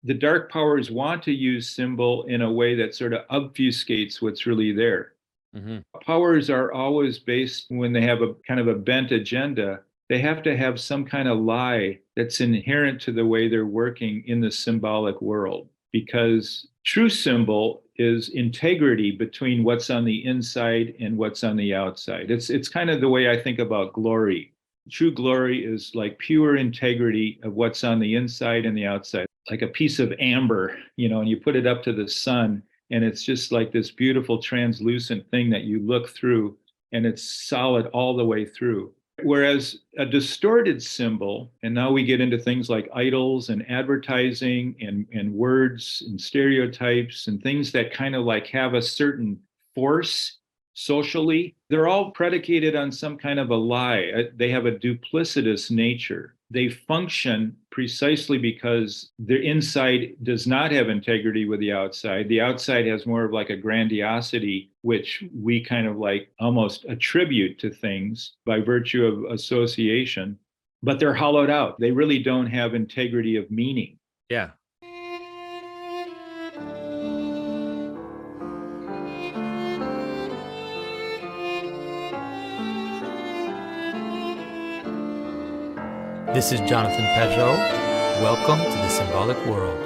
the dark powers want to use symbol in a way that sort of obfuscates what's really there. Mm-hmm. Powers are always based, when they have a kind of a bent agenda, they have to have some kind of lie that's inherent to the way they're working in the symbolic world. Because true symbol is integrity between what's on the inside and what's on the outside. It's kind of the way I think about glory. True glory is like pure integrity of what's on the inside and the outside, like a piece of amber, and you put it up to the sun, and it's just like this beautiful translucent thing that you look through, and it's solid all the way through. Whereas a distorted symbol, and now we get into things like idols and advertising and words and stereotypes and things that kind of like have a certain force socially, they're all predicated on some kind of a lie. They have a duplicitous nature. They function precisely because their inside does not have integrity with the outside. The outside has more of like a grandiosity, which we kind of like almost attribute to things by virtue of association, but they're hollowed out. They really don't have integrity of meaning. Yeah. This is Jonathan Pedro. Welcome to the Symbolic World.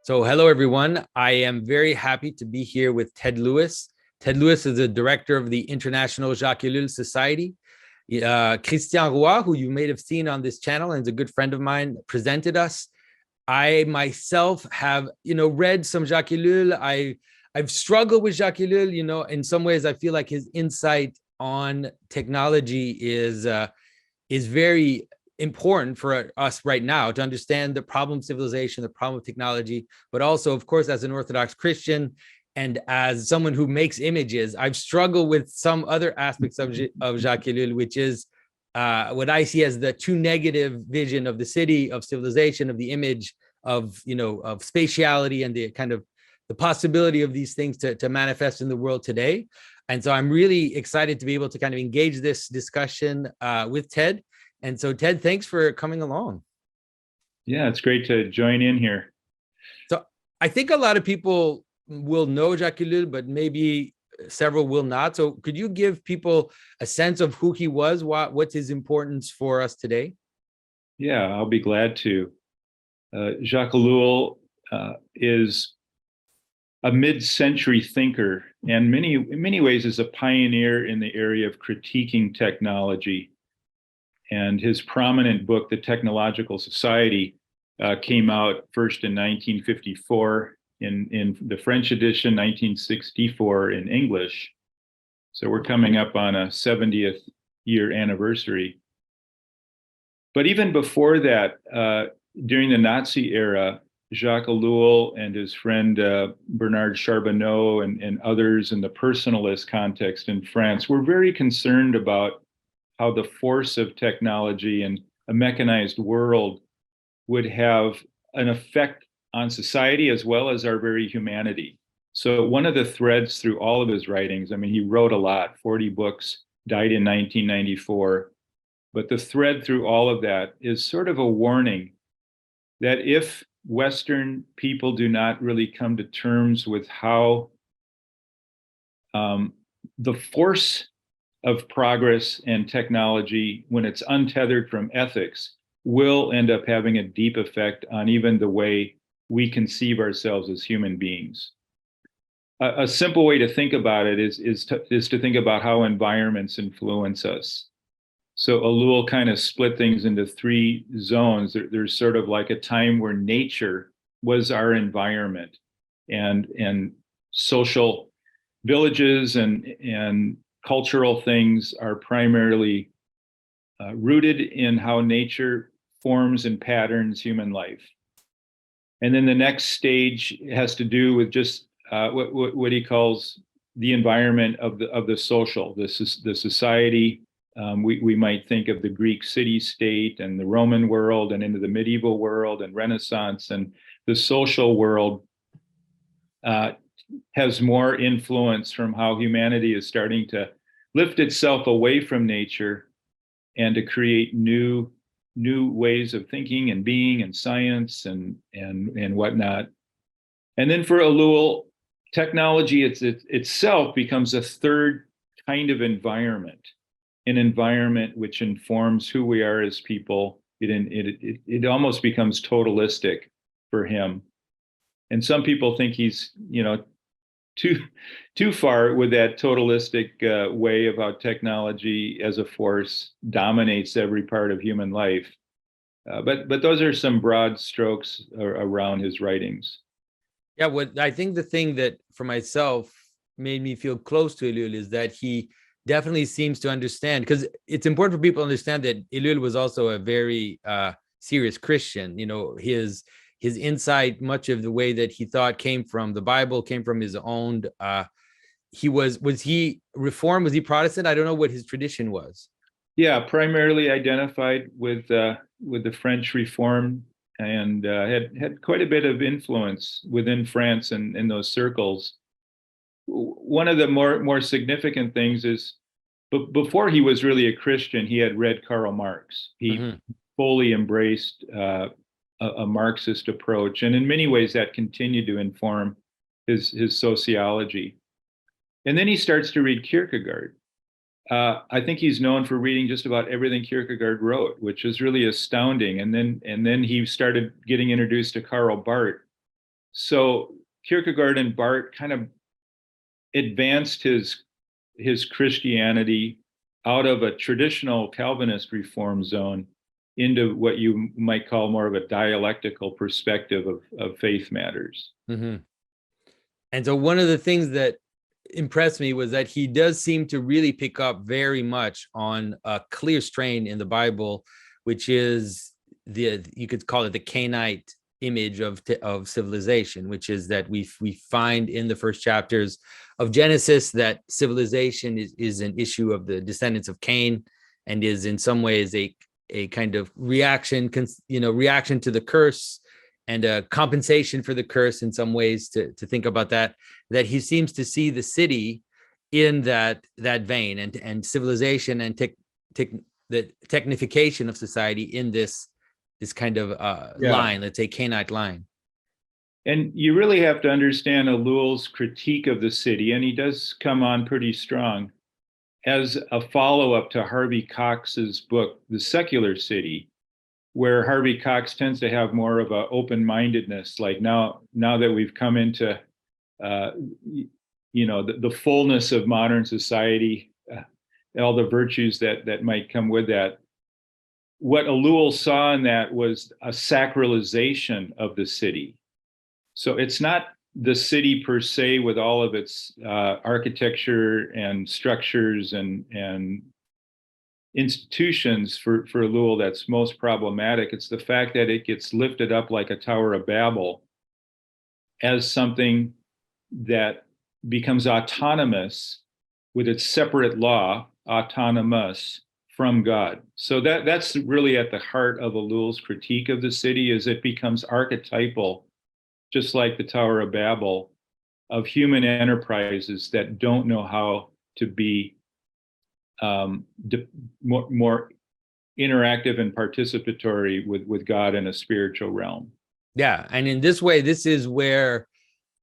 So hello, everyone. I am very happy to be here with Ted Lewis. Ted Lewis is the director of the International Jacques Ellul Society. Christian Roy, who you may have seen on this channel and is a good friend of mine, presented us. I myself have, read some Jacques Ellul. I've struggled with Jacques Ellul. In some ways, I feel like his insight on technology is very important for us right now to understand the problem of civilization, the problem of technology, but also, of course, as an Orthodox Christian and as someone who makes images, I've struggled with some other aspects of Jacques Ellul, which is what I see as the too negative vision of the city, of civilization, of the image, of spatiality and the kind of the possibility of these things to manifest in the world today. And so I'm really excited to be able to kind of engage this discussion with Ted. And so, Ted, thanks for coming along. Yeah, it's great to join in here. So I think a lot of people will know Jacques Ellul, but maybe several will not. So could you give people a sense of who he was? What's his importance for us today? Yeah, I'll be glad to. Jacques Ellul is a mid-century thinker, and in many ways is a pioneer in the area of critiquing technology. And his prominent book, The Technological Society, came out first in 1954, in the French edition, 1964 in English. So we're coming up on a 70th year anniversary. But even before that, during the Nazi era, Jacques Ellul and his friend Bernard Charbonneau and others in the personalist context in France were very concerned about how the force of technology and a mechanized world would have an effect on society as well as our very humanity. So one of the threads through all of his writings, I mean, he wrote a lot, 40 books, died in 1994. But the thread through all of that is sort of a warning that if Western people do not really come to terms with how the force of progress and technology, when it's untethered from ethics, will end up having a deep effect on even the way we conceive ourselves as human beings. A simple way to think about it is to think about how environments influence us. So Ellul kind of split things into three zones. There's sort of like a time where nature was our environment, and social villages and cultural things are primarily rooted in how nature forms and patterns human life. And then the next stage has to do with just what he calls the environment of the social, the society. We might think of the Greek city-state and the Roman world and into the medieval world and Renaissance, and the social world has more influence from how humanity is starting to lift itself away from nature and to create new ways of thinking and being and science and whatnot. And then for Ellul, technology itself becomes a third kind of environment, an environment which informs who we are as people. It almost becomes totalistic for him. And some people think he's, too far with that totalistic way of how technology as a force dominates every part of human life. But those are some broad strokes around his writings. Yeah, what I think the thing that for myself made me feel close to Ellul is that he definitely seems to understand, because it's important for people to understand that Ellul was also a very serious Christian. His insight, much of the way that he thought came from the Bible, came from his own. Was he Reformed? Was he Protestant? I don't know what his tradition was. Yeah, primarily identified with the French Reform, and had quite a bit of influence within France and in those circles. One of the more significant things is, before he was really a Christian, he had read Karl Marx. He fully embraced a Marxist approach, and in many ways that continued to inform his sociology. And then he starts to read Kierkegaard. I think he's known for reading just about everything Kierkegaard wrote, which is really astounding. And then he started getting introduced to Karl Barth. So Kierkegaard and Barth kind of advanced his Christianity out of a traditional Calvinist reform zone into what you might call more of a dialectical perspective of faith matters. Mm-hmm. And so one of the things that impressed me was that he does seem to really pick up very much on a clear strain in the Bible, which is you could call it the Canaanite image of civilization, which is that we find in the first chapters of Genesis that civilization is an issue of the descendants of Cain, and is in some ways a kind of reaction to the curse, and a compensation for the curse in some ways, to think about that he seems to see the city in that vein, and civilization and the technification of society in this kind of line, let's say Canaanite line. And you really have to understand Ellul's critique of the city, and he does come on pretty strong, as a follow-up to Harvey Cox's book, The Secular City, where Harvey Cox tends to have more of an open-mindedness, like now that we've come into the fullness of modern society, all the virtues that might come with that. What Ellul saw in that was a sacralization of the city. So it's not the city per se with all of its architecture and structures and institutions for Ellul that's most problematic. It's the fact that it gets lifted up like a Tower of Babel as something that becomes autonomous with its separate law, autonomous from God. So that's really at the heart of Ellul's critique of the city, is it becomes archetypal, just like the Tower of Babel, of human enterprises that don't know how to be more interactive and participatory with God in a spiritual realm. Yeah, and in this way, this is where,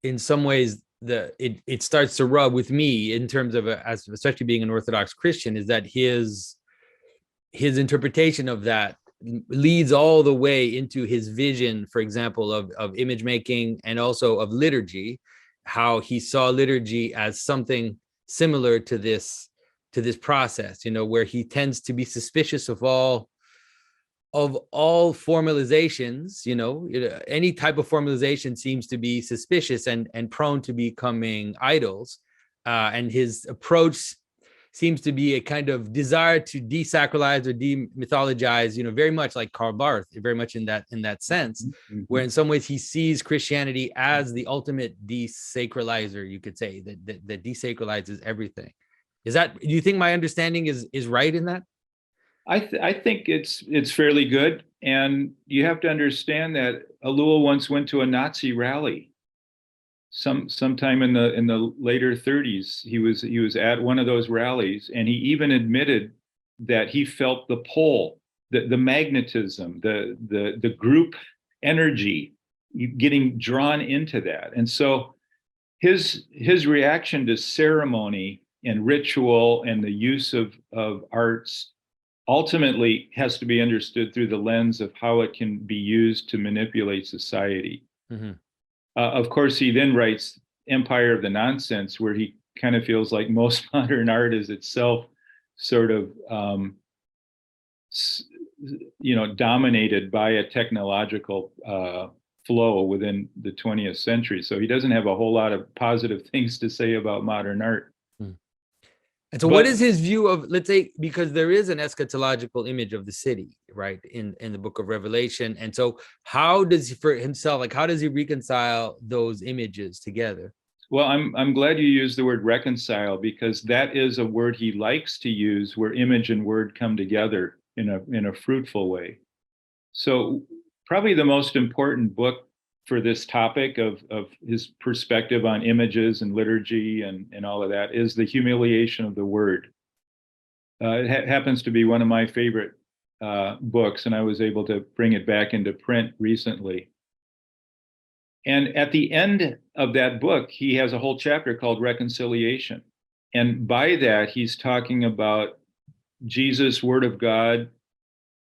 in some ways, it starts to rub with me in terms of especially being an Orthodox Christian, is that his interpretation of that leads all the way into his vision, for example, of image making, and also of liturgy, how he saw liturgy as something similar to this process, where he tends to be suspicious of all formalizations. Any type of formalization seems to be suspicious and prone to becoming idols, and his approach seems to be a kind of desire to desacralize or demythologize, very much like Karl Barth, very much in that sense, where in some ways he sees Christianity as the ultimate desacralizer, you could say, that desacralizes everything. Do you think my understanding is right in that? I think it's fairly good. And you have to understand that Ellul once went to a Nazi rally. sometime in the later 30s. He was at one of those rallies, and he even admitted that he felt the pull, the magnetism, the group energy getting drawn into that. And so his reaction to ceremony and ritual and the use of arts ultimately has to be understood through the lens of how it can be used to manipulate society. Mm-hmm. Of course, he then writes Empire of the Nonsense, where he kind of feels like most modern art is itself sort of, dominated by a technological flow within the 20th century. So he doesn't have a whole lot of positive things to say about modern art. And so what is his view of, let's say, because there is an eschatological image of the city, right, in the book of Revelation. And so how does he, for himself, like, how does he reconcile those images together? Well, I'm glad you used the word reconcile, because that is a word he likes to use, where image and word come together in a fruitful way. So probably the most important book for this topic of his perspective on images and liturgy and all of that is The Humiliation of the Word. It happens to be one of my favorite books, and I was able to bring it back into print recently. And at the end of that book, he has a whole chapter called Reconciliation. And by that, he's talking about Jesus, Word of God,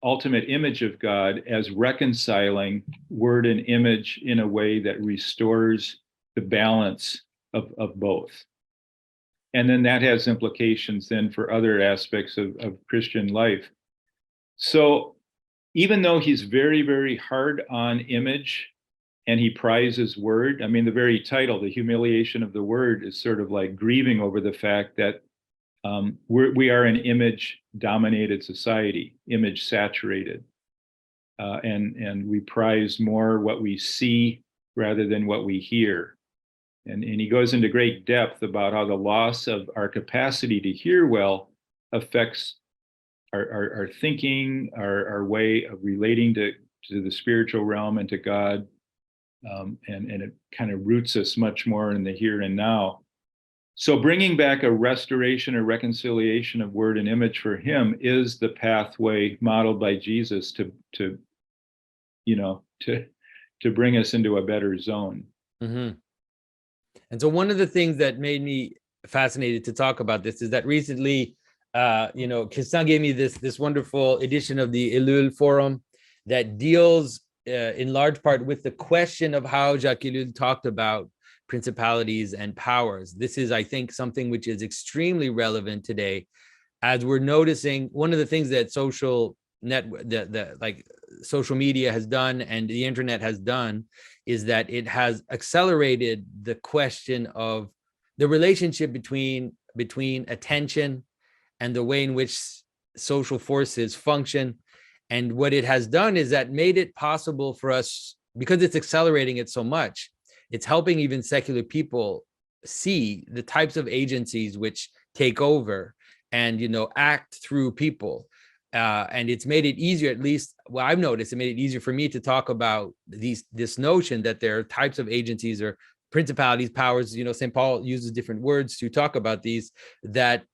ultimate image of God, as reconciling word and image in a way that restores the balance of both. And then that has implications then for other aspects of Christian life. So even though he's very, very hard on image and he prizes word, I mean, the very title, The Humiliation of the Word, is sort of like grieving over the fact that we are an image-dominated society, image-saturated, and we prize more what we see rather than what we hear. And he goes into great depth about how the loss of our capacity to hear well affects our thinking, our way of relating to the spiritual realm and to God, and it kind of roots us much more in the here and now. So bringing back a restoration or reconciliation of word and image for him is the pathway modeled by Jesus to bring us into a better zone. Mm-hmm. And so one of the things that made me fascinated to talk about this is that recently, Christian gave me this wonderful edition of the Ellul Forum that deals in large part with the question of how Jacques Ellul talked about principalities and powers. This is, I think, something which is extremely relevant today, as we're noticing. One of the things that social media has done and the internet has done is that it has accelerated the question of the relationship between attention and the way in which social forces function. And what it has done is that made it possible for us, because it's accelerating it so much, it's helping even secular people see the types of agencies which take over and, act through people. And it's made it easier, at least what I've noticed, it made it easier for me to talk about this notion that there are types of agencies or principalities, powers, St. Paul uses different words to talk about these, that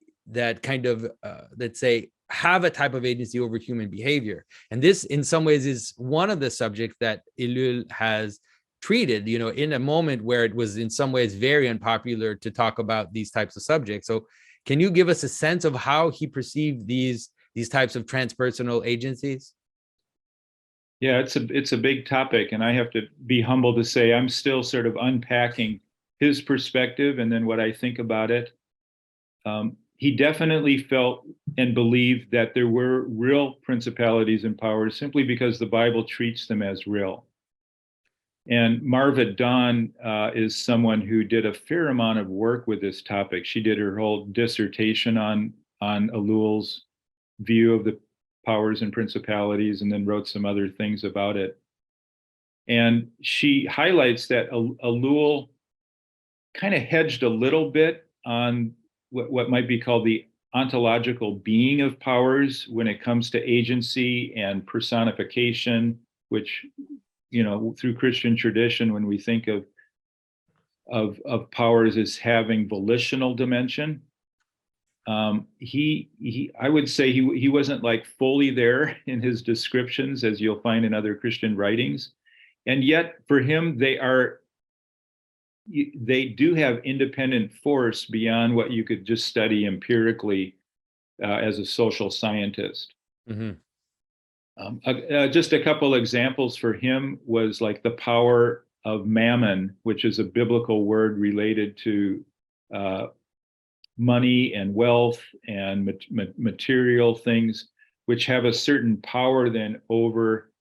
kind of, let's say, have a type of agency over human behavior. And this, in some ways, is one of the subjects that Ellul has treated, in a moment where it was in some ways very unpopular to talk about these types of subjects. So can you give us a sense of how he perceived these types of transpersonal agencies? Yeah, it's a big topic, and I have to be humble to say I'm still sort of unpacking his perspective and then what I think about it. He definitely felt and believed that there were real principalities and powers simply because the Bible treats them as real. And Marva Dawn is someone who did a fair amount of work with this topic. She did her whole dissertation on Ellul's view of the powers and principalities, and then wrote some other things about it. And she highlights that Ellul kind of hedged a little bit on what might be called the ontological being of powers when it comes to agency and personification, which, through Christian tradition, when we think of of powers is having volitional dimension. I would say he wasn't like fully there in his descriptions, as you'll find in other Christian writings, and yet for him they do have independent force beyond what you could just study empirically as a social scientist. Mm-hmm. Just a couple examples for him was like the power of mammon, which is a biblical word related to money and wealth and material things, which have a certain power then over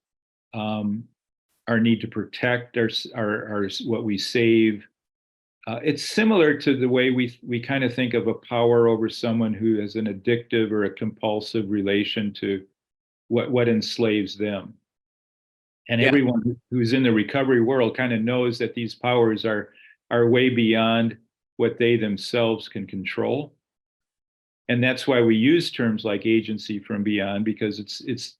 our need to protect our what we save. It's similar to the way we kind of think of a power over someone who has an addictive or a compulsive relation to what enslaves them. And Yeah. everyone who's in the recovery world kind of knows that these powers are way beyond what they themselves can control. And that's why we use terms like agency from beyond, because it's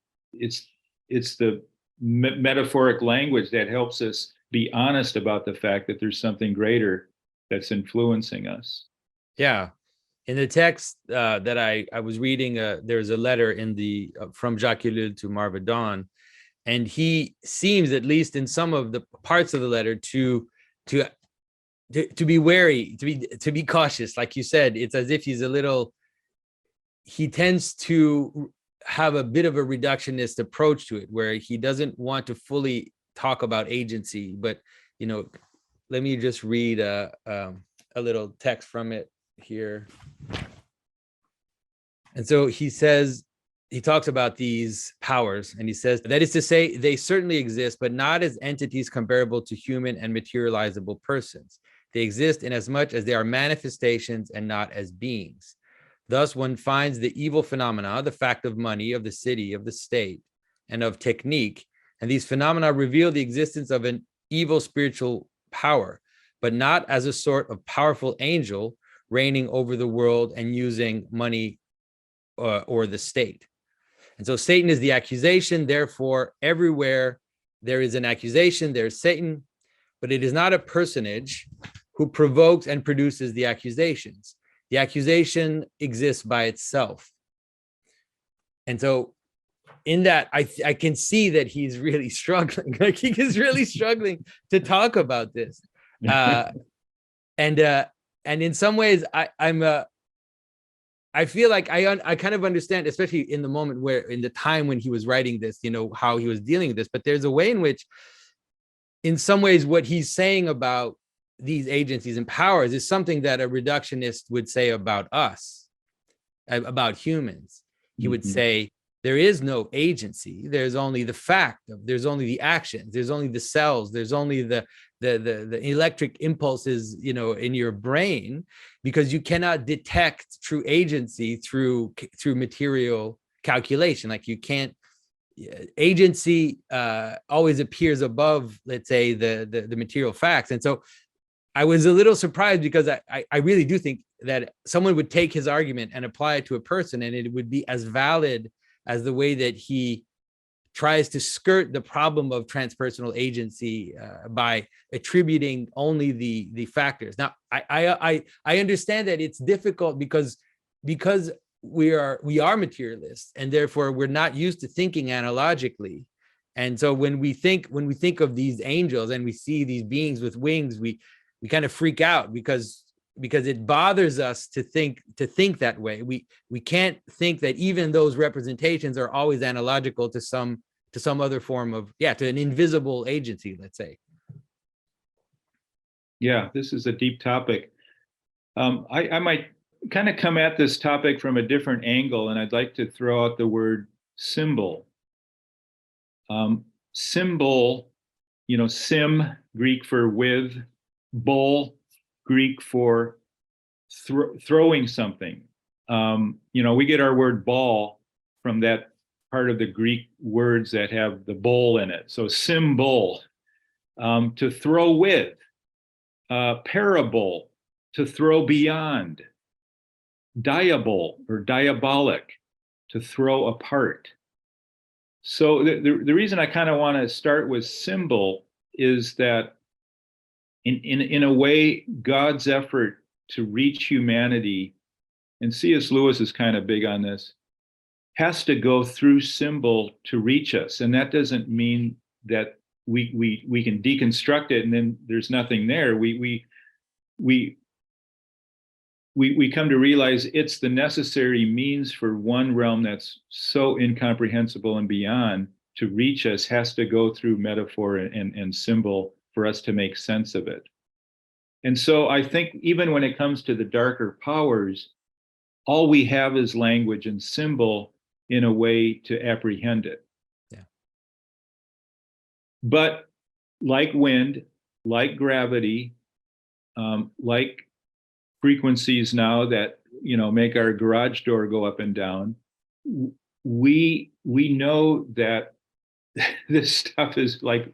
the metaphoric language that helps us be honest about the fact that there's something greater that's influencing us. Yeah. In the text that I was reading, there's a letter in the from Jacques Ellul to Marva Dawn, and he seems, at least in some of the parts of the letter, to be wary, to be cautious. Like you said, it's as if he tends to have a bit of a reductionist approach to it, where he doesn't want to fully talk about agency. But let me just read a little text from it here. And so he talks about these powers, and he says, that is to say, they certainly exist, but not as entities comparable to human and materializable persons. They exist in as much as they are manifestations and not as beings. Thus, one finds the evil phenomena, the fact of money, of the city, of the state, and of technique, and these phenomena reveal the existence of an evil spiritual power, but not as a sort of powerful angel reigning over the world and using money or the state. And so Satan is the accusation. Therefore, everywhere there is an accusation, there's Satan, but it is not a personage who provokes and produces the accusations. The accusation exists by itself. And so in that, I can see that he's really struggling. Like, he is really struggling to talk about this. And in some ways, I feel like I kind of understand, especially in the moment where, in the time when he was writing this, how he was dealing with this. But there's a way in which, in some ways, what he's saying about these agencies and powers is something that a reductionist would say about us, about humans. He would say, there is no agency. There's only the fact there's only the actions. There's only the cells. There's only the electric impulses, in your brain, because you cannot detect true agency through material calculation. Like, you can't. Agency always appears above, let's say, the material facts. And so I was a little surprised, because I really do think that someone would take his argument and apply it to a person, and it would be as valid as the way that he tries to skirt the problem of transpersonal agency by attributing only the factors. Now, I understand that it's difficult because we are materialists, and therefore we're not used to thinking analogically. And so when we think of these angels and we see these beings with wings, we kind of freak out, because it bothers us to think that way. We can't think that even those representations are always analogical to some other form of, to an invisible agency, let's say. Yeah, this is a deep topic. I might kind of come at this topic from a different angle, and I'd like to throw out the word symbol. Symbol, sim, Greek for with, bol, Greek for throwing something. We get our word ball from that part of the Greek words that have the bowl in it. So symbol, to throw with, parable, to throw beyond, diabol or diabolic, to throw apart. So the reason I kind of want to start with symbol is that in a way, God's effort to reach humanity, and C.S. Lewis is kind of big on this, has to go through symbol to reach us. And that doesn't mean that we can deconstruct it and then there's nothing there. We come to realize it's the necessary means for one realm that's so incomprehensible and beyond to reach us, has to go through metaphor and symbol for us to make sense of it. And so I think even when it comes to the darker powers, all we have is language and symbol in a way to apprehend it. Yeah. But like wind, like gravity, like frequencies now that make our garage door go up and down, we know that this stuff is like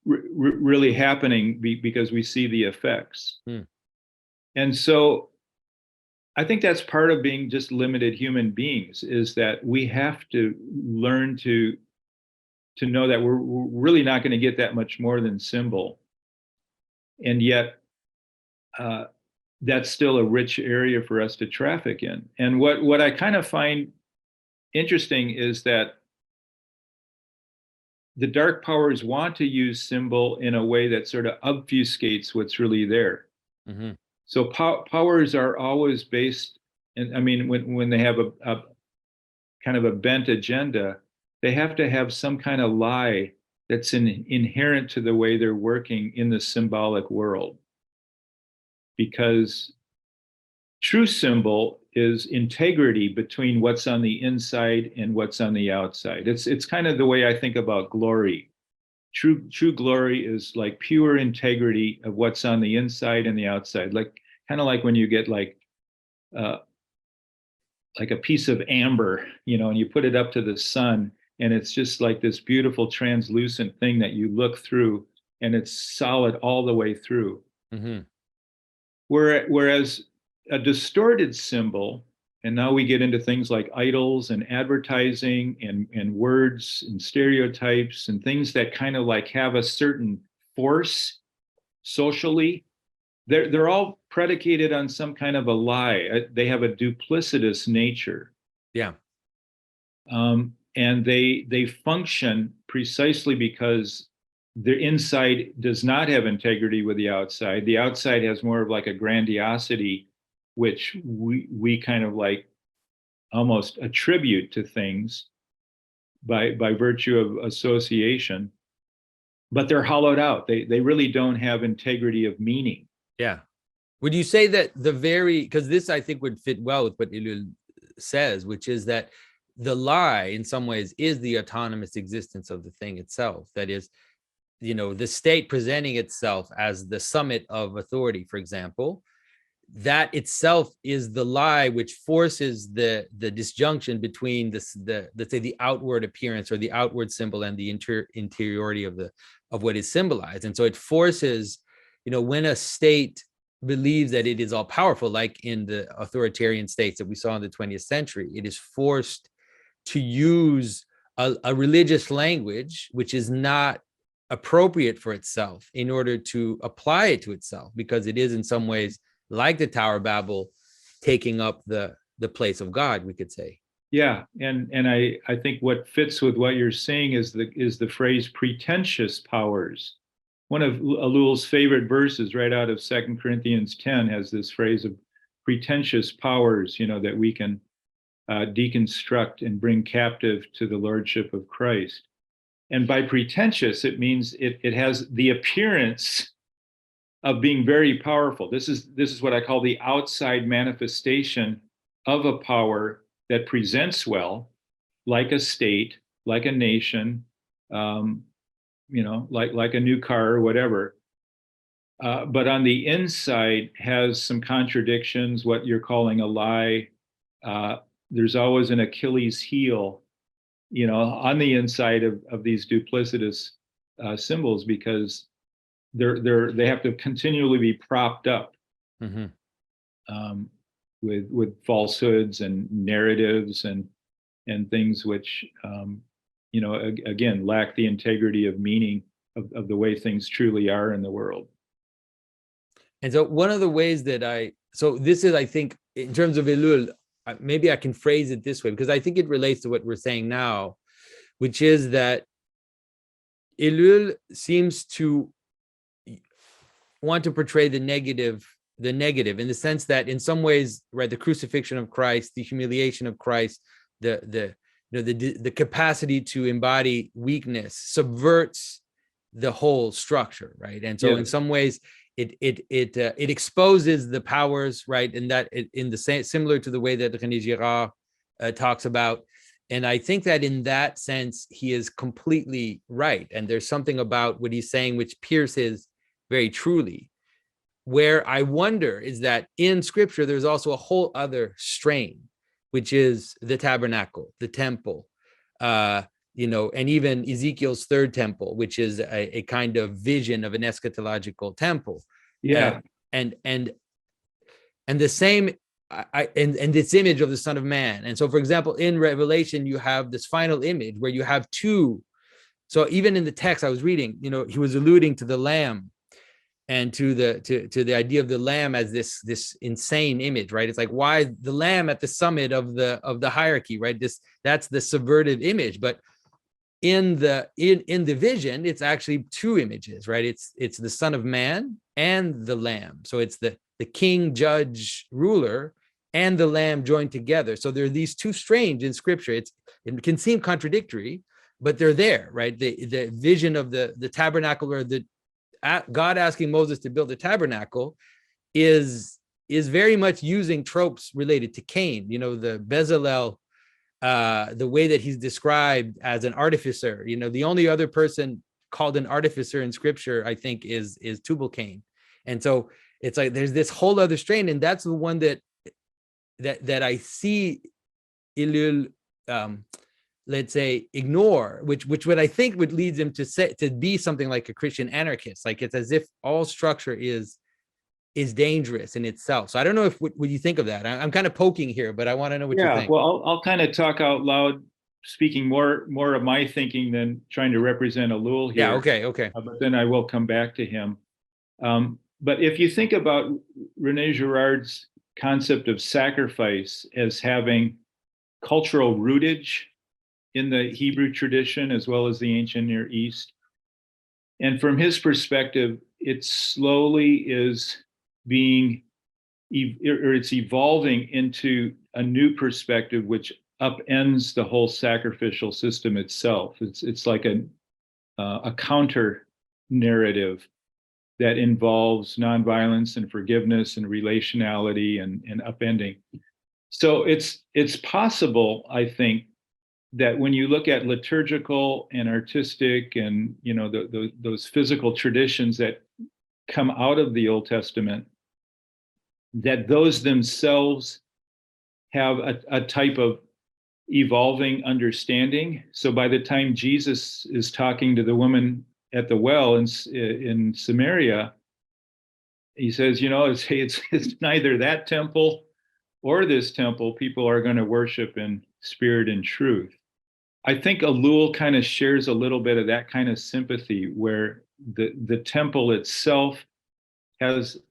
really happening because we see the effects. And so I think that's part of being just limited human beings, is that we have to learn to know that we're really not going to get that much more than symbol. And yet that's still a rich area for us to traffic in. And what I kind of find interesting is that the dark powers want to use symbol in a way that sort of obfuscates what's really there. Mm-hmm. So powers are always based, and I mean, when they have a kind of a bent agenda, they have to have some kind of lie that's inherent to the way they're working in the symbolic world. Because true symbol is integrity between what's on the inside and what's on the outside. It's kind of the way I think about glory. True glory is like pure integrity of what's on the inside and the outside. Like kind of like when you get like a piece of amber, and you put it up to the sun, and it's just like this beautiful translucent thing that you look through, and it's solid all the way through. Mm-hmm. Whereas a distorted symbol, and now we get into things like idols and advertising and words and stereotypes and things that kind of like have a certain force socially, they're all predicated on some kind of a lie. They have a duplicitous nature. Yeah. And they function precisely because the inside does not have integrity with the outside. The outside has more of like a grandiosity, which we kind of like almost attribute to things by virtue of association, but they're hollowed out. They really don't have integrity of meaning. Yeah. Would you say that because this I think would fit well with what Ellul says, which is that the lie in some ways is the autonomous existence of the thing itself. That is, the state presenting itself as the summit of authority, for example, that itself is the lie which forces the disjunction between let's say the outward appearance or the outward symbol and the interiority of what is symbolized. And so it forces, when a state believes that it is all powerful, like in the authoritarian states that we saw in the 20th century, it is forced to use a religious language which is not appropriate for itself in order to apply it to itself, because it is in some ways like the Tower of Babel taking up the place of God, we could say. Yeah, and I think what fits with what you're saying is the phrase pretentious powers. One of Ellul's favorite verses right out of 2 Corinthians 10 has this phrase of pretentious powers, that we can deconstruct and bring captive to the lordship of Christ. And by pretentious, it means it has the appearance of being very powerful. This is what I call the outside manifestation of a power that presents well, like a state, like a nation, like a new car or whatever. But on the inside has some contradictions, what you're calling a lie. There's always an Achilles heel, on the inside of these duplicitous symbols, because they have to continually be propped up. Mm-hmm. With falsehoods and narratives and things which again lack the integrity of meaning of the way things truly are in the world. And so one of the ways that so this is, I think, in terms of Ellul, maybe I can phrase it this way, because I think it relates to what we're saying now, which is that Ellul seems to want to portray the negative in the sense that in some ways, right, the crucifixion of Christ, the humiliation of Christ, the capacity to embody weakness subverts the whole structure, right? And so in some ways it exposes the powers, right? And that in the same, similar to the way that René Girard talks about. And I think that in that sense, he is completely right. And there's something about what he's saying which pierces very truly. Where I wonder is that in scripture, there's also a whole other strain, which is the tabernacle, the temple, and even Ezekiel's third temple, which is a kind of vision of an eschatological temple. Yeah. And the same, and this image of the Son of Man. And so, for example, in Revelation, you have this final image where you have two. So even in the text I was reading, he was alluding to the Lamb and to the idea of the Lamb as this insane image, right? It's like, why the Lamb at the summit of the hierarchy, right? That's the subvertive image. But in the vision, it's actually two images, right? It's the Son of Man and the Lamb. So it's the king, judge, ruler, and the Lamb joined together. So there are these two strains in scripture. It can seem contradictory, but they're there, right? The vision of the tabernacle, or God asking Moses to build a tabernacle, is very much using tropes related to Cain. The Bezalel, the way that he's described as an artificer. The only other person called an artificer in scripture, I think, is Tubal-Cain. And so it's like there's this whole other strain, and that's the one that I see Ellul, let's say, ignore, which what I think would lead him to be something like a Christian anarchist. Like, it's as if all structure is dangerous in itself. So I don't know what you think of that. I'm kind of poking here, but I want to know what you think. Well, I'll kind of talk out loud, speaking more of my thinking than trying to represent Ellul here. Yeah, okay. But then I will come back to him. But if you think about René Girard's concept of sacrifice as having cultural rootage in the Hebrew tradition as well as the ancient Near East, and from his perspective, it slowly is it's evolving into a new perspective which upends the whole sacrificial system itself. It's like a counter narrative that involves nonviolence and forgiveness and relationality and upending. So it's possible, I think, that when you look at liturgical and artistic and those physical traditions that come out of the Old Testament, that those themselves have a type of evolving understanding. So by the time Jesus is talking to the woman at the well in Samaria, he says, it's neither that temple or this temple people are going to worship in spirit and truth. I think Ellul kind of shares a little bit of that kind of sympathy, where the temple itself has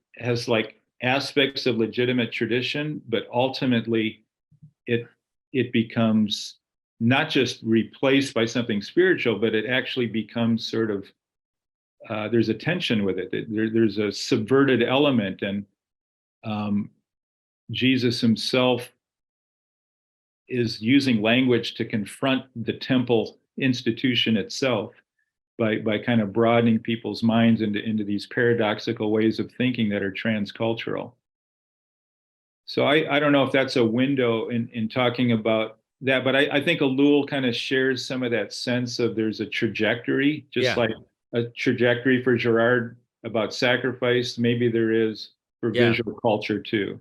like aspects of legitimate tradition, but ultimately it becomes not just replaced by something spiritual, but it actually becomes sort of there's a tension with it. There's a subverted element, and Jesus himself is using language to confront the temple institution itself by kind of broadening people's minds into these paradoxical ways of thinking that are transcultural. So I don't know if that's a window in talking about that, but I think Ellul kind of shares some of that sense of there's a trajectory, just like a trajectory for Girard about sacrifice, maybe there is for visual culture too.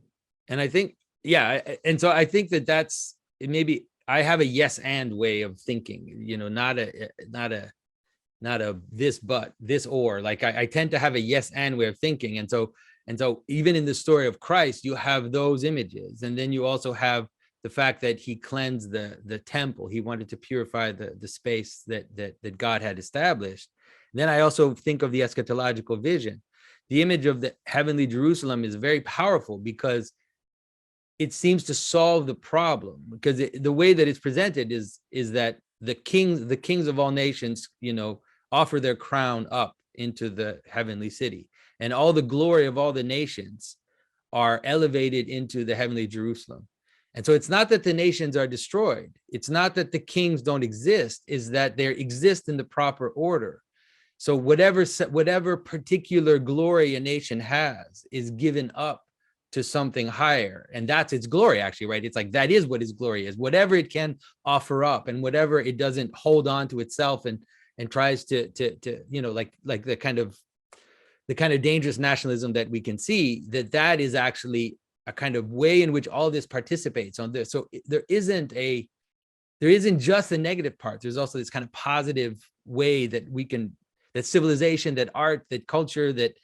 And I think, and so I think that's maybe I have a yes and way of thinking, not a this but this or, like I tend to have a yes and way of thinking. And so even in the story of Christ, you have those images, and then you also have the fact that he cleansed the temple. He wanted to purify the space that God had established. And then I also think of the eschatological vision. the image of the heavenly Jerusalem is very powerful because it seems to solve the problem, because the way that it's presented is that the kings of all nations, offer their crown up into the heavenly city, and all the glory of all the nations are elevated into the heavenly Jerusalem. And so it's not that the nations are destroyed. It's not that the kings don't exist, is that they exist in the proper order. So whatever particular glory a nation has is given up to something higher. And that's its glory, actually, right? It's like, that is what its glory is. Whatever it can offer up, and whatever it doesn't hold on to itself and tries to like the kind of dangerous nationalism that we can see, that is actually a kind of way in which all this participates on this. So there isn't just the negative part. There's also this kind of positive way that that civilization, that art, that culture, that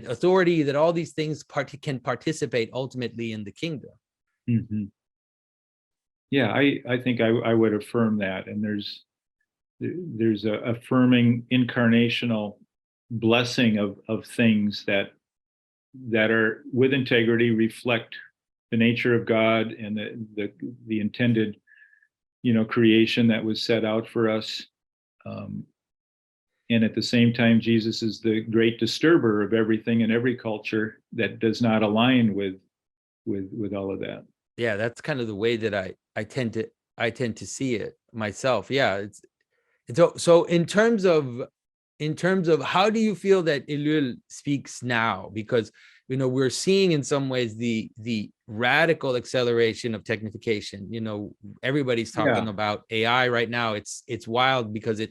authority, that all these things can participate ultimately in the kingdom. Mm-hmm. Yeah, I think I would affirm that. And there's a affirming incarnational blessing of things that are with integrity, reflect the nature of God and the intended, creation that was set out for us. And at the same time, Jesus is the great disturber of everything in every culture that does not align with all of that. Yeah, that's kind of the way that I tend to see it myself. Yeah, so in terms of how do you feel that Ellul speaks now? Because we're seeing in some ways the radical acceleration of technification. Everybody's talking about AI right now. It's wild because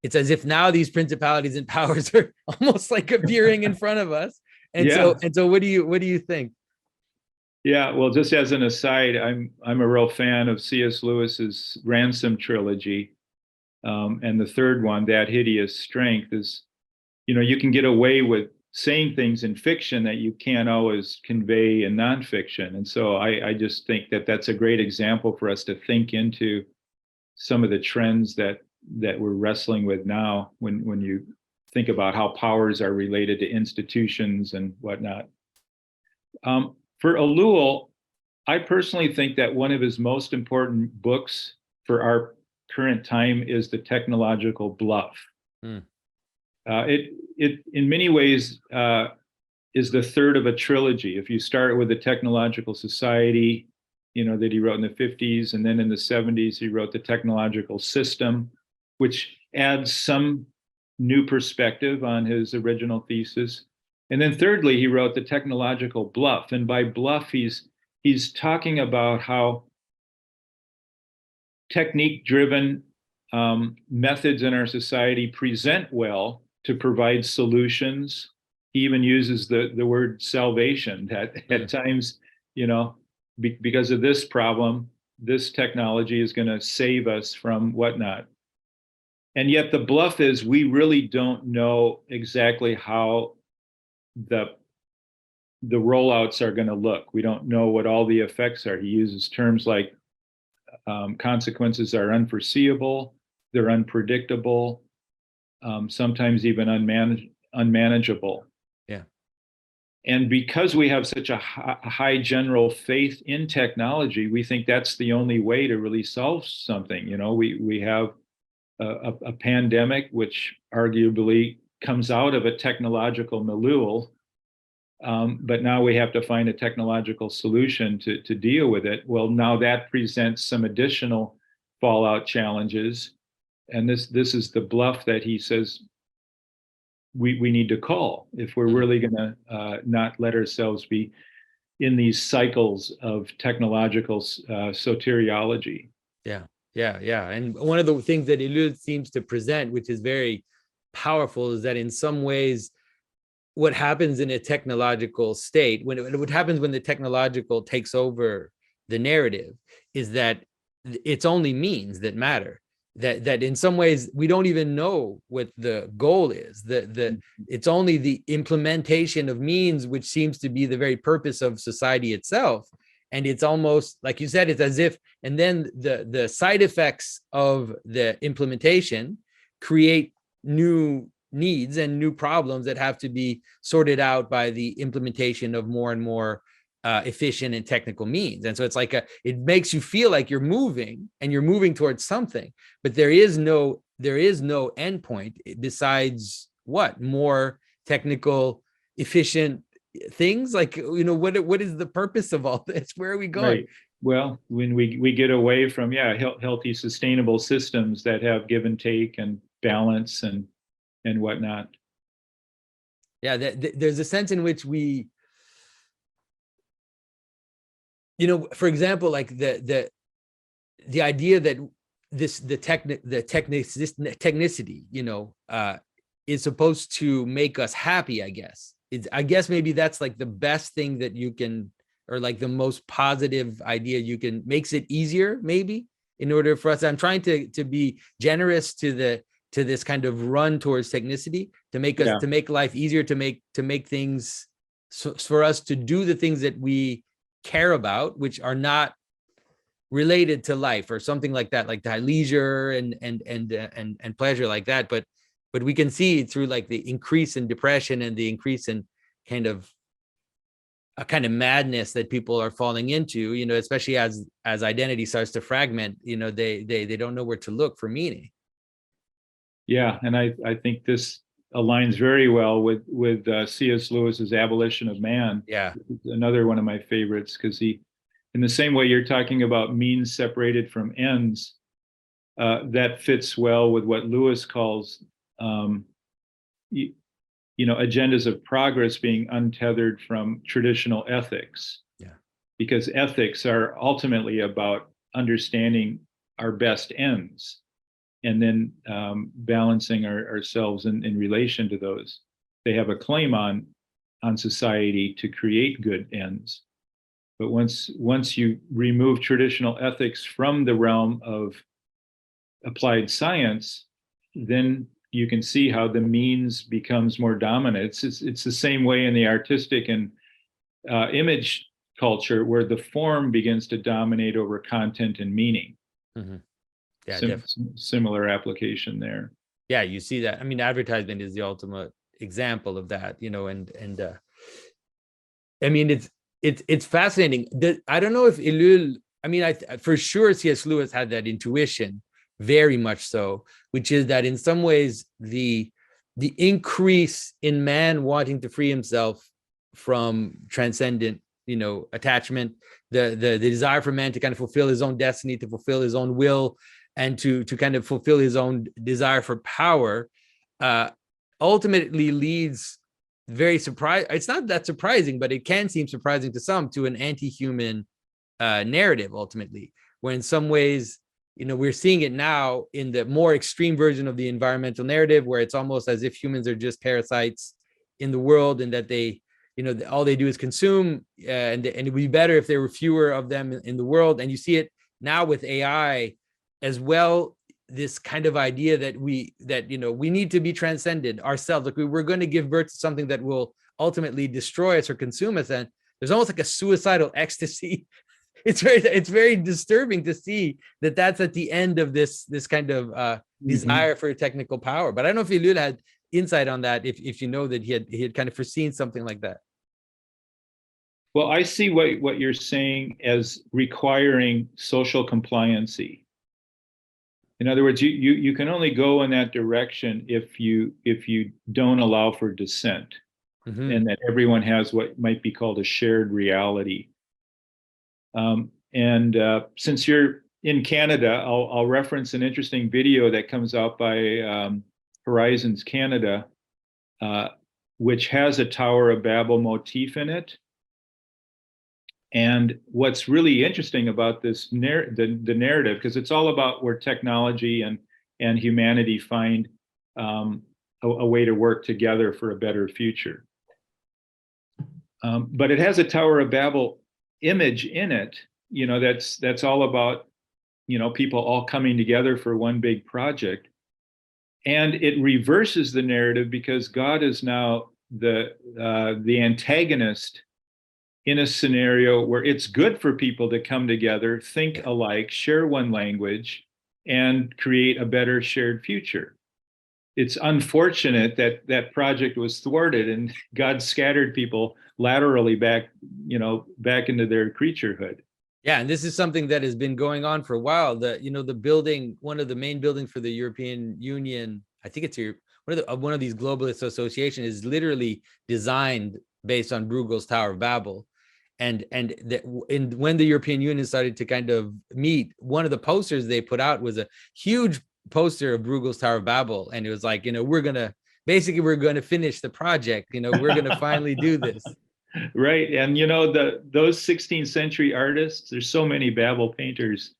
it's as if now these principalities and powers are almost like appearing in front of us. And so what do you think? Yeah, well, just as an aside, I'm a real fan of C.S. Lewis's Ransom trilogy. And the third one, that Hideous Strength, is, you can get away with saying things in fiction that you can't always convey in nonfiction. And so I just think that that's a great example for us to think into some of the trends that we're wrestling with now when you think about how powers are related to institutions and whatnot. For Ellul, I personally think that one of his most important books for our current time is The Technological Bluff. It in many ways is the third of a trilogy. If you start with the Technological Society, that he wrote in the 50s, and then in the 70s he wrote The Technological System, which adds some new perspective on his original thesis. And then thirdly, he wrote The Technological Bluff. And by bluff, he's talking about how technique-driven methods in our society present well to provide solutions. He even uses the word salvation, that at times, because of this problem, this technology is going to save us from whatnot. And yet the bluff is, we really don't know exactly how the rollouts are going to look. We don't know what all the effects are. He uses terms like consequences are unforeseeable, they're unpredictable, sometimes even unmanageable. Yeah. And because we have such a high general faith in technology, we think that's the only way to really solve something. We have a pandemic, which arguably comes out of a technological Ellul, but now we have to find a technological solution to deal with it. Well, now that presents some additional fallout challenges, and this is the bluff that he says we need to call if we're really going to not let ourselves be in these cycles of technological soteriology. Yeah. And one of the things that Ellul seems to present, which is very powerful, is that in some ways, what happens in a technological state, what happens when the technological takes over the narrative, is that it's only means that matter. That in some ways we don't even know what the goal is. It's only the implementation of means, which seems to be the very purpose of society itself. And it's almost like you said, it's as if, and then the side effects of the implementation create new needs and new problems that have to be sorted out by the implementation of more and more efficient and technical means. And so it's like it makes you feel like you're moving and you're moving towards something, but there is no endpoint besides what? More technical, efficient things. Like, what is the purpose of all this? Where are we going? Right. Well, when we get away from healthy, sustainable systems that have give and take and balance and whatnot. Yeah, there's a sense in which we, for example, like the idea that the technicity, is supposed to make us happy. I guess maybe that's like the best thing that you can, or like the most positive idea you can, makes it easier maybe in order for us. I'm trying to be generous to this kind of run towards technicity, to make us, to make life easier, to make things, so for us to do the things that we care about, which are not related to life or something like that, like the leisure and pleasure like that. But we can see through like the increase in depression and the increase in kind of a kind of madness that people are falling into, especially as identity starts to fragment, they don't know where to look for meaning. Yeah, and I think this aligns very well with C.S. Lewis's Abolition of Man. Yeah, another one of my favorites, because he, in the same way you're talking about means separated from ends, that fits well with what Lewis calls, agendas of progress being untethered from traditional ethics. Yeah, because ethics are ultimately about understanding our best ends, and then balancing ourselves in relation to those. They have a claim on society to create good ends. But once you remove traditional ethics from the realm of applied science, then you can see how the means becomes more dominant. It's the same way in the artistic and image culture, where the form begins to dominate over content and meaning. Mm-hmm. Yeah, similar application there. Yeah, you see that. I mean, advertisement is the ultimate example of that, I mean, it's fascinating. I don't know if Ellul, I mean, for sure C.S. Lewis had that intuition, very much so, which is that in some ways the increase in man wanting to free himself from transcendent, attachment, the desire for man to kind of fulfill his own destiny, to fulfill his own will, and to kind of fulfill his own desire for power, ultimately leads, very surprising. It's not that surprising, but it can seem surprising to some, to an anti-human narrative ultimately, where in some ways, we're seeing it now in the more extreme version of the environmental narrative, where it's almost as if humans are just parasites in the world, and that they, all they do is consume, and it would be better if there were fewer of them in the world. And you see it now with AI as well, this kind of idea that we need to be transcended ourselves. Like we're going to give birth to something that will ultimately destroy us or consume us. And there's almost like a suicidal ecstasy. It's very disturbing to see that that's at the end of this kind of desire for technical power. But I don't know if Ellul had insight on that, if you know that he had kind of foreseen something like that. Well, I see what you're saying as requiring social compliancy. In other words, you can only go in that direction if you don't allow for dissent, and that everyone has what might be called a shared reality. Since you're in Canada, I'll reference an interesting video that comes out by Horizons Canada, which has a Tower of Babel motif in it. And what's really interesting about this the narrative, because it's all about where technology and humanity find a way to work together for a better future. But it has a Tower of Babel image in it, that's all about, people all coming together for one big project. And it reverses the narrative, because God is now the antagonist in a scenario where it's good for people to come together, think alike, share one language, and create a better shared future. it's unfortunate that that project was thwarted and God scattered people laterally back, back into their creaturehood. Yeah, and this is something that has been going on for a while. The building, one of the main buildings for the European Union, I think it's one of these globalist associations, is literally designed based on Bruegel's Tower of Babel. And when the European Union started to kind of meet, one of the posters they put out was a huge poster of Bruegel's Tower of Babel, and it was like, we're gonna finish the project. We're gonna finally do this. Right. And those 16th century artists, there's so many Babel painters.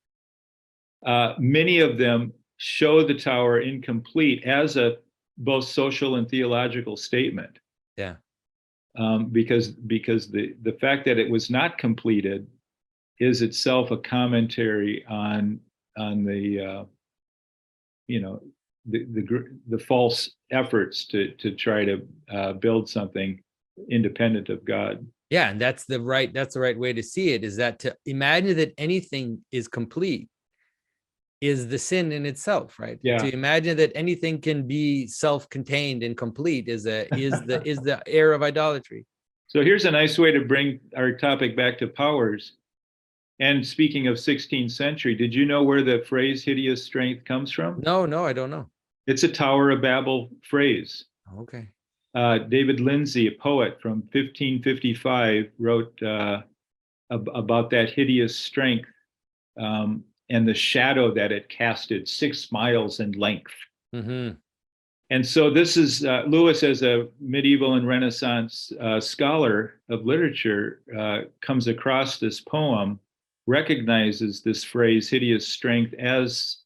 Many of them show the tower incomplete as a both social and theological statement. Yeah. Because the fact that it was not completed is itself a commentary on the the false efforts to try to build something independent of God. Yeah, and that's the right way to see it, is that to imagine that anything is complete is the sin in itself, right? Yeah. To imagine that anything can be self-contained and complete is the error of idolatry. So here's a nice way to bring our topic back to powers. And speaking of 16th century, did you know where the phrase hideous strength comes from? No, I don't know. It's a Tower of Babel phrase. Okay. David Lindsay, a poet from 1555, wrote about that hideous strength and the shadow that it casted 6 miles in length. Mm-hmm. And so this is Lewis, as a medieval and Renaissance scholar of literature, comes across this poem, recognizes this phrase hideous strength as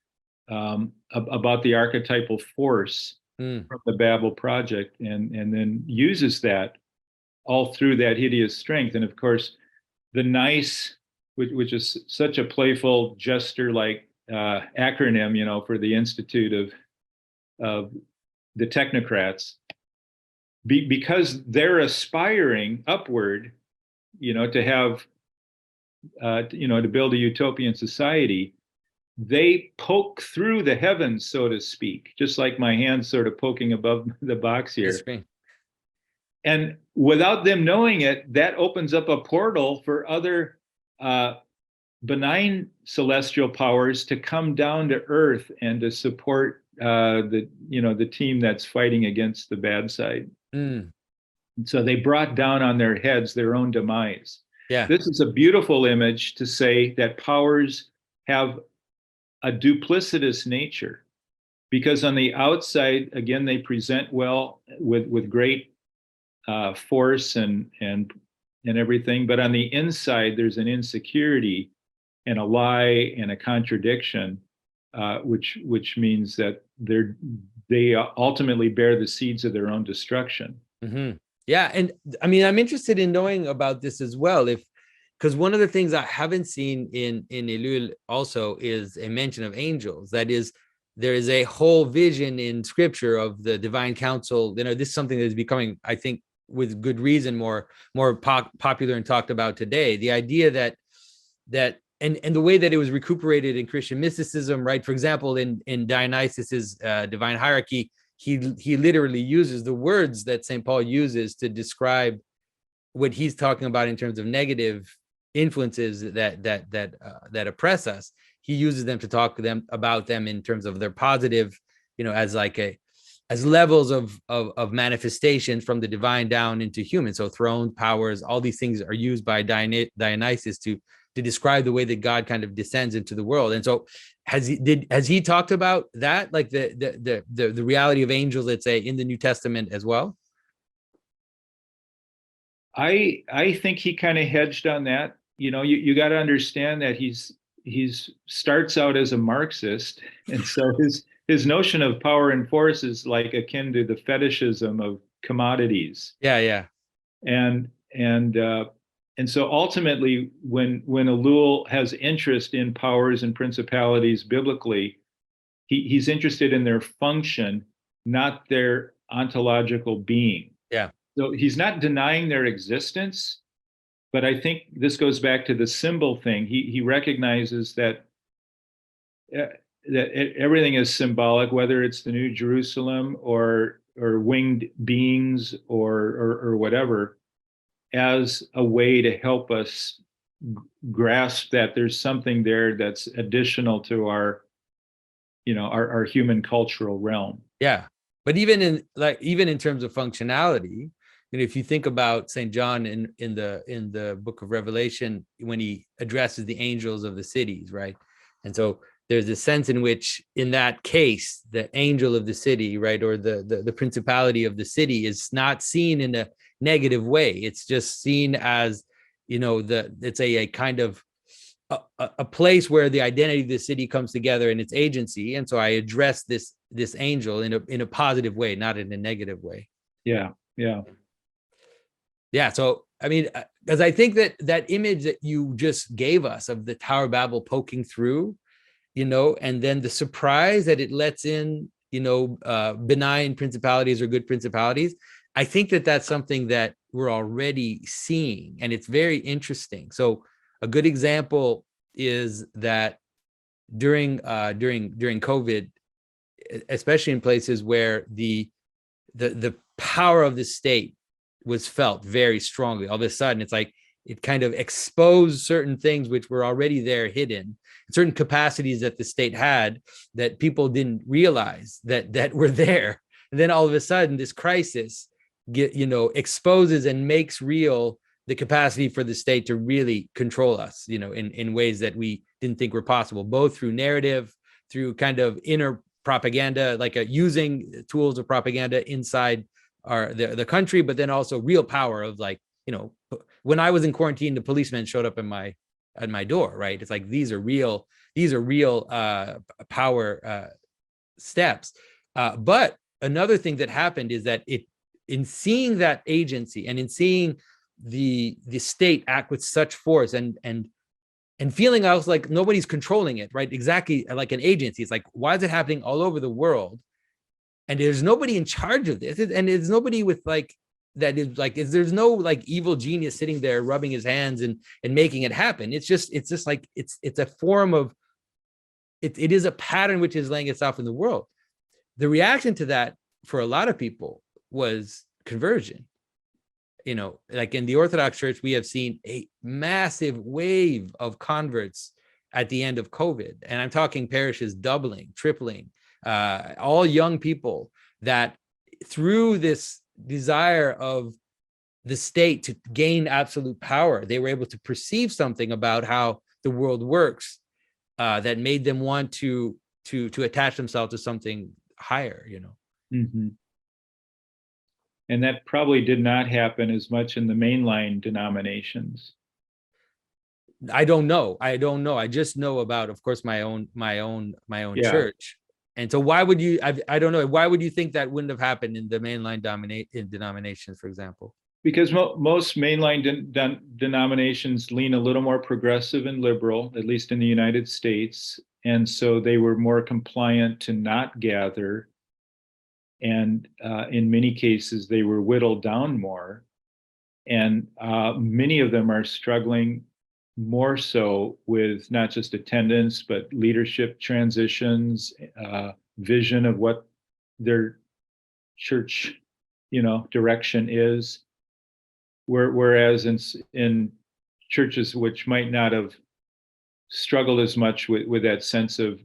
about the archetypal force from the Babel project, and then uses that all through that hideous strength. And of course, the NICE, which is such a playful jester-like acronym, for the Institute of the Technocrats, because they're aspiring upward, to have, to build a utopian society. They poke through the heavens, so to speak, just like my hand's sort of poking above the box here. And without them knowing it, that opens up a portal for other benign celestial powers to come down to earth and to support the team that's fighting against the bad side. So they brought down on their heads their own demise. Yeah. This is a beautiful image to say that powers have a duplicitous nature, because on the outside, again, they present well with great force and everything, but on the inside, there's an insecurity and a lie and a contradiction, which means that they ultimately bear the seeds of their own destruction. Mm-hmm. Yeah, and I mean, I'm interested in knowing about this as well, because one of the things I haven't seen in Ellul also is a mention of angels. That is, there is a whole vision in scripture of the divine council. This is something that is becoming, I think, with good reason, more popular and talked about today. The idea that and the way that it was recuperated in Christian mysticism, right? For example, in Dionysius's divine hierarchy, he literally uses the words that St. Paul uses to describe what he's talking about in terms of negative influences that oppress us. He uses them to talk to them about them in terms of their positive, as levels of manifestation from the divine down into human. So thrones, powers, all these things are used by Dionysius to describe the way that God kind of descends into the world. And so has he talked about that, like the reality of angels, let's say, in the New Testament as well? I think he kind of hedged on that. You got to understand that he's starts out as a Marxist, and so his notion of power and force is like akin to the fetishism of commodities. Yeah. And so ultimately, when Ellul has interest in powers and principalities biblically, he's interested in their function, not their ontological being. Yeah. So he's not denying their existence, but I think this goes back to the symbol thing. He recognizes that everything is symbolic, whether it's the New Jerusalem or winged beings or whatever, as a way to help us grasp that there's something there that's additional to our, our human cultural realm. Yeah. But even in terms of functionality, if you think about St. John in the book of Revelation, when he addresses the angels of the cities, right? And so there's a sense in which, in that case, the angel of the city, right, or the principality of the city, is not seen in a negative way. It's just seen as, it's a kind of a place where the identity of the city comes together in its agency. And so I address this angel in a positive way, not in a negative way. Yeah. So I mean, because I think that image that you just gave us of the Tower of Babel poking through, and then the surprise that it lets in, benign principalities or good principalities, I think that that's something that we're already seeing, and it's very interesting. So a good example is that during COVID, especially in places where the power of the state was felt very strongly, all of a sudden it's like it kind of exposed certain things which were already there hidden, certain capacities that the state had that people didn't realize that were there. And then all of a sudden this crisis exposes and makes real the capacity for the state to really control us, in ways that we didn't think were possible, both through narrative, through kind of inner propaganda, like using tools of propaganda inside the country, but then also real power of, like, when I was in quarantine, the policemen showed up at my door, right? It's like these are real power steps. But another thing that happened is that in seeing that agency and in seeing the state act with such force and feeling I was like nobody's controlling it, right? Exactly like an agency. It's like, why is it happening all over the world? And there's nobody in charge of this, and there's nobody with like that is like, there's no like evil genius sitting there rubbing his hands and making it happen. It's just like it's a form of it is a pattern which is laying itself in the world. The reaction to that for a lot of people was conversion. Like in the Orthodox Church, we have seen a massive wave of converts at the end of COVID. And I'm talking parishes doubling, tripling, all young people that through this desire of the state to gain absolute power, they were able to perceive something about how the world works that made them want to attach themselves to something higher, Mm-hmm. And that probably did not happen as much in the mainline denominations. I don't know. I just know about, of course, my own church. And so why would you, I don't know, why would you think that wouldn't have happened in the mainline denominations, for example? Because most mainline denominations lean a little more progressive and liberal, at least in the United States. And so they were more compliant to not gather. And in many cases, they were whittled down more. And many of them are struggling more so with not just attendance, but leadership transitions, vision of what their church, direction is. Whereas in churches which might not have struggled as much with that sense of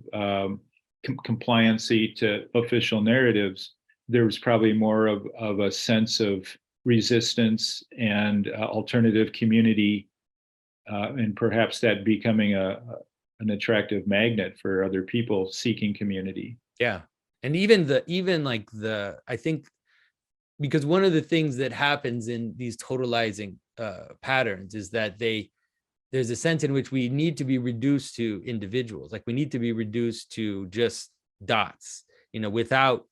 compliancy to official narratives, there was probably more of a sense of resistance and alternative community, and perhaps that becoming an attractive magnet for other people seeking community. Yeah. And I think, because one of the things that happens in these totalizing patterns is that there's a sense in which we need to be reduced to individuals. Like we need to be reduced to just dots, without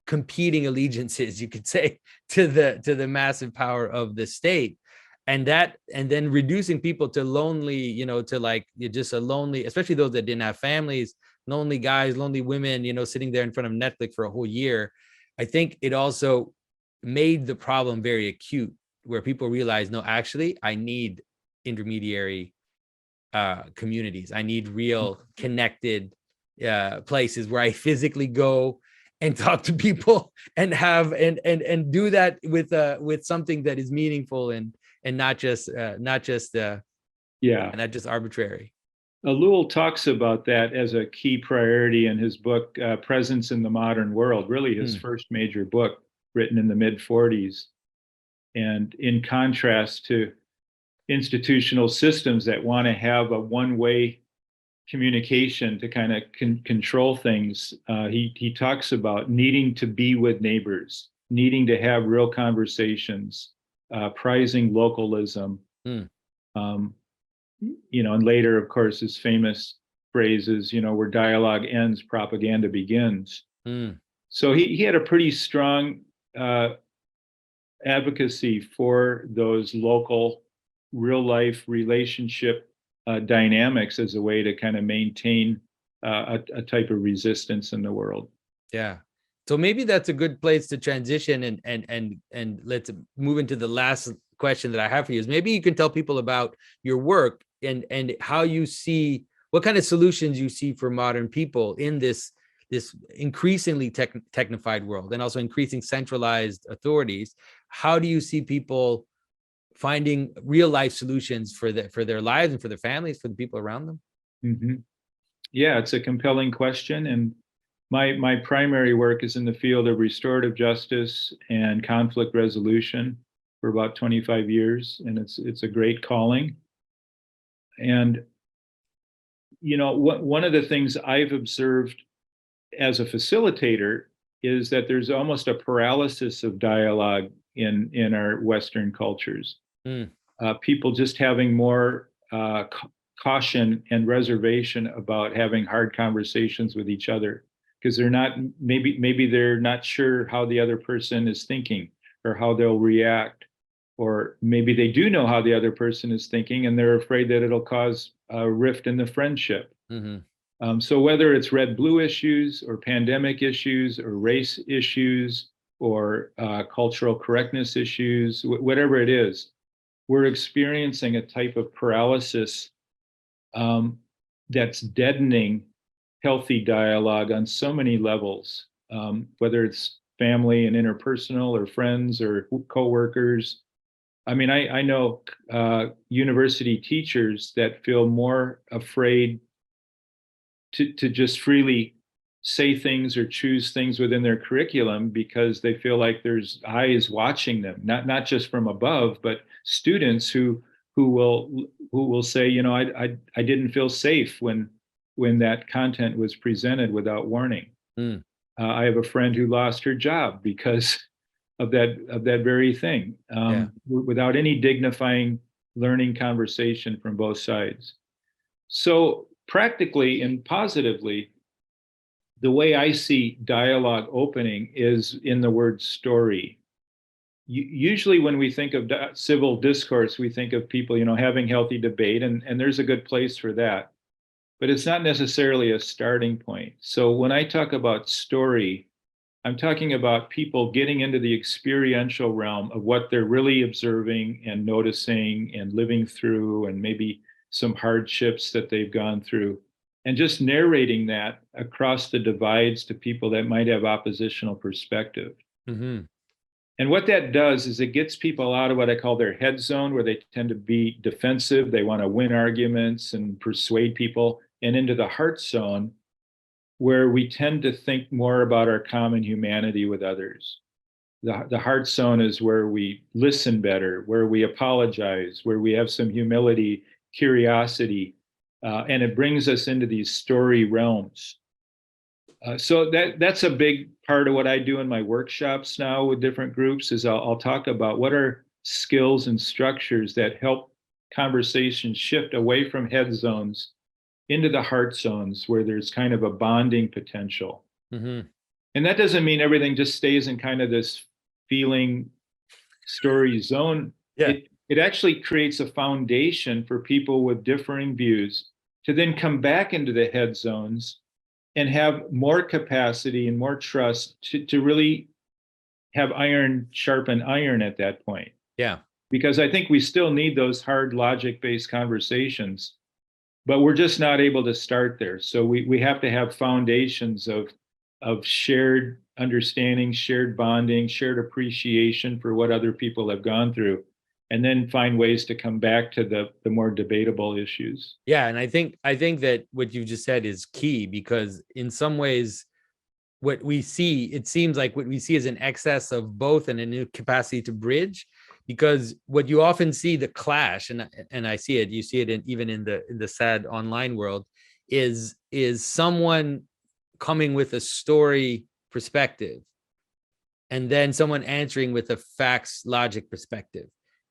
competing allegiances, you could say, to the massive power of the state. And then reducing people to lonely, to like just a lonely, especially those that didn't have families, lonely guys, lonely women, sitting there in front of Netflix for a whole year. I think it also made the problem very acute, where people realize, no, actually, I need intermediary communities. I need real connected places where I physically go and talk to people and have and do that with something that is meaningful and not just not just arbitrary. Ellul talks about that as a key priority in his book, Presence in the Modern World, really his first major book, written in the mid-40s. And in contrast to institutional systems that want to have a one-way communication to kind of control things, he talks about needing to be with neighbors, needing to have real conversations, prizing localism. And later, of course, his famous phrases, where dialogue ends, propaganda begins. So he had a pretty strong advocacy for those local, real life relationship dynamics as a way to kind of maintain a type of resistance in the world. Yeah. So maybe that's a good place to transition and let's move into the last question that I have for you is maybe you can tell people about your work and how you see what kind of solutions you see for modern people in this increasingly technified world and also increasing centralized authorities. How do you see people finding real life solutions for their lives and for their families, for the people around them? Mm-hmm. Yeah, it's a compelling question. And my primary work is in the field of restorative justice and conflict resolution for about 25 years. And it's a great calling. And, one of the things I've observed as a facilitator is that there's almost a paralysis of dialogue in our Western cultures. People just having more caution and reservation about having hard conversations with each other because they're not, maybe they're not sure how the other person is thinking or how they'll react. Or maybe they do know how the other person is thinking and they're afraid that it'll cause a rift in the friendship. So whether it's red-blue issues or pandemic issues or race issues or cultural correctness issues, whatever it is, we're experiencing a type of paralysis that's deadening healthy dialogue on so many levels, whether it's family and interpersonal or friends or coworkers. I mean, I know university teachers that feel more afraid to just freely say things or choose things within their curriculum because they feel like there's eyes watching them, not just from above, but students who will say, I didn't feel safe when that content was presented without warning. I have a friend who lost her job because of that very thing, without any dignifying learning conversation from both sides. So practically and positively, the way I see dialogue opening is in the word story. Usually when we think of civil discourse, we think of people, having healthy debate, and there's a good place for that. But it's not necessarily a starting point. So when I talk about story, I'm talking about people getting into the experiential realm of what they're really observing and noticing and living through, and maybe some hardships that they've gone through, and just narrating that across the divides to people that might have oppositional perspective. And what that does is it gets people out of what I call their head zone, where they tend to be defensive. They want to win arguments and persuade people, and into the heart zone, where we tend to think more about our common humanity with others. The heart zone is where we listen better, where we apologize, where we have some humility, curiosity, and it brings us into these story realms. So that's a big part of what I do in my workshops now with different groups is I'll talk about what are skills and structures that help conversations shift away from head zones into the heart zones where there's kind of a bonding potential. And that doesn't mean everything just stays in kind of this feeling story zone. It actually creates a foundation for people with differing views to then come back into the head zones and have more capacity and more trust to really have iron sharpen iron at that point. Because I think we still need those hard logic-based conversations but we're just not able to start there. So we have to have foundations of shared understanding, shared bonding, shared appreciation for what other people have gone through, and then find ways to come back to the more debatable issues. Yeah, and I think that what you just said is key, because in some ways what we see, it seems like what we see is an excess of both and a new capacity to bridge, because what you often see, the clash, and I see it, you see it even in the sad online world, is someone coming with a story perspective and then someone answering with a facts logic perspective,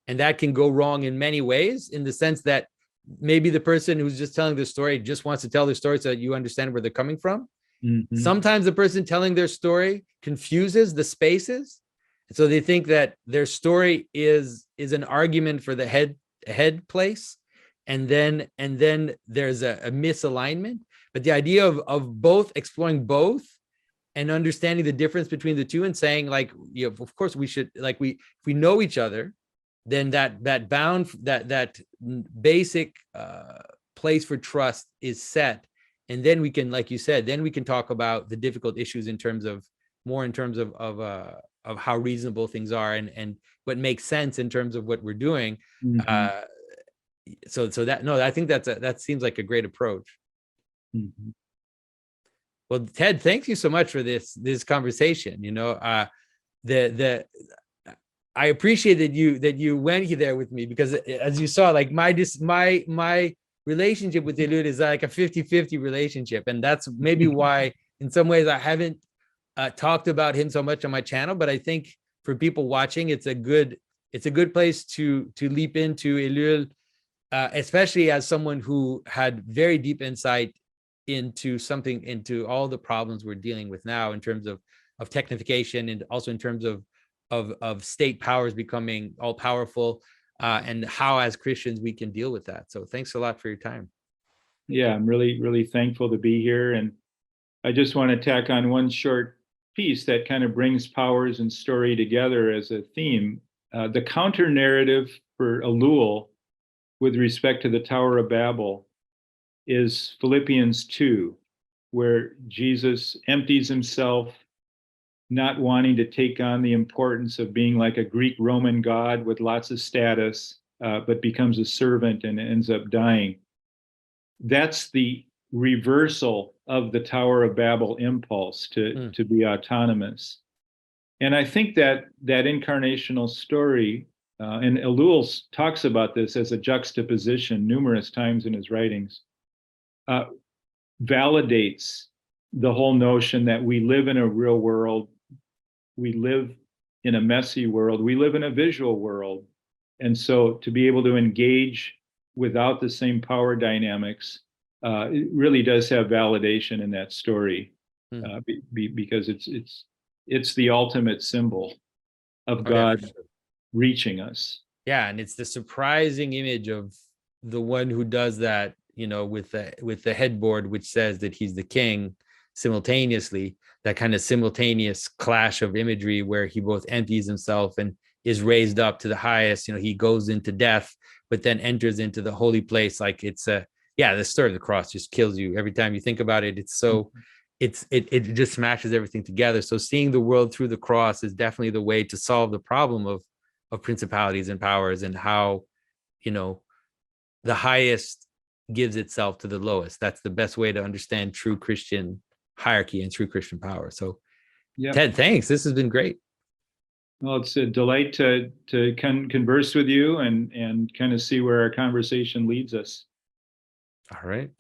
and that can go wrong in many ways, in the sense that maybe the person who's just telling the story just wants to tell the story so that you understand where they're coming from. Mm-hmm. Sometimes the person telling their story confuses the spaces, so they think that their story is an argument for the head place, and then there's a misalignment. But the idea of both, exploring both and understanding the difference between the two, and saying, like, you know, of course we should, like, if we know each other, then that basic place for trust is set. And then we can, like you said, then we can talk about the difficult issues in terms of how reasonable things are, and what makes sense in terms of what we're doing. Mm-hmm. So that, no, I think that seems like a great approach. Mm-hmm. Well, Ted, thank you so much for this conversation. You know, I appreciate that you went there with me, because as you saw, like, my relationship with Ellul is like a 50-50 relationship, and that's maybe why in some ways I haven't talked about him so much on my channel. But I think for people watching, it's a good place to leap into Ellul, especially as someone who had very deep insight into all the problems we're dealing with now, in terms of technification, and also in terms of state powers becoming all powerful, and how as Christians we can deal with that. So thanks a lot for your time. Yeah, I'm really, really thankful to be here. And I just want to tack on one short piece that kind of brings powers and story together as a theme. The counter narrative for Ellul with respect to the Tower of Babel is Philippians 2, where Jesus empties himself, not wanting to take on the importance of being like a Greek Roman god with lots of status, but becomes a servant and ends up dying. That's the reversal of the Tower of Babel impulse to be autonomous. And I think that incarnational story, and Ellul talks about this as a juxtaposition numerous times in his writings, validates the whole notion that we live in a real world, we live in a messy world, we live in a visual world. And so to be able to engage without the same power dynamics, it really does have validation in that story, because it's the ultimate symbol of God reaching us. Yeah, and it's the surprising image of the one who does that, you know, with the headboard, which says that he's the king, simultaneously, that kind of simultaneous clash of imagery where he both empties himself and is raised up to the highest. You know, he goes into death, but then enters into the holy place. Like, it's the story of the cross just kills you every time you think about it. It's so, it just smashes everything together. So seeing the world through the cross is definitely the way to solve the problem of principalities and powers, and how, you know, the highest gives itself to the lowest. That's the best way to understand true Christian hierarchy and true Christian power. So, yeah. Ted, thanks. This has been great. Well, it's a delight to converse with you and kind of see where our conversation leads us. All right.